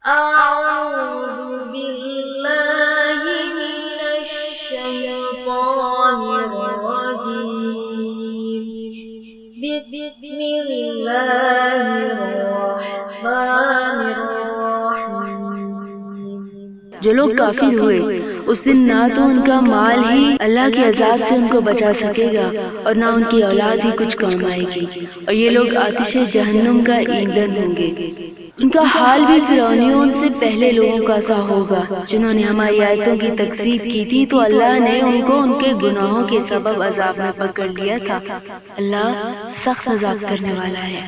أعوذ بالله من الشيطان الرجيم بسم الله الرحمن الرحيم۔ جو لوگ کافر ہوئے اس دن نہ تو ان کا مال ہی اللہ کے عذاب سے ان کو بچا سکے گا اور نہ ان کی اولاد ہی کچھ کام آئے گی، اور یہ لوگ آتش جہنم کا ایندھن ہوں گے۔ ان کا حال بھی فرعونیوں سے پہلے لوگوں کا سا ہوگا، جنہوں نے ہماری آیتوں کی تکذیب کی تھی تو اللہ نے ان کو ان کے گناہوں کے سبب عذاب میں پکڑ لیا تھا۔ اللہ سخت عذاب کرنے والا ہے۔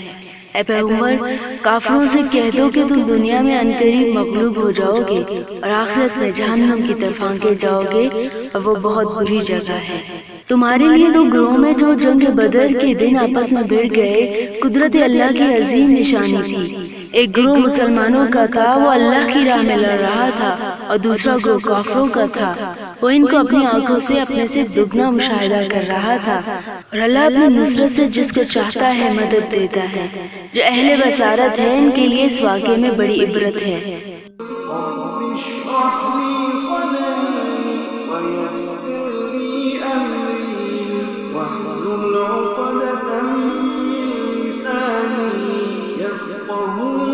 اے پیغمبر، کافروں سے کہہ دو کہ تم دنیا میں عنقریب مغلوب ہو جاؤ گے اور آخرت میں جہنم کی طرف ہانکے جاؤ گے، اور وہ بہت بری جگہ ہے۔ تمہارے لیے دو گروہوں میں جو جنگ بدر کے دن آپس میں بھڑ گئے، قدرت اللہ کی عظیم نشانی تھی۔ ایک گروہ مسلمانوں کا تھا، وہ اللہ کی راہ میں لڑ رہا تھا، اور دوسرا گروہ کافروں کا تھا، وہ ان کو اپنی آنکھوں سے اپنے سے دگنا مشاہدہ کر رہا تھا۔ اور اللہ اپنی نصرت سے جس کو چاہتا ہے مدد دیتا ہے۔ جو اہل بصارت ہے ان کے لیے اس واقعے میں بڑی عبرت ہے۔ رب اشرح لي صدري ويسر لي أمري واحلل عقدة من لساني يفقهوا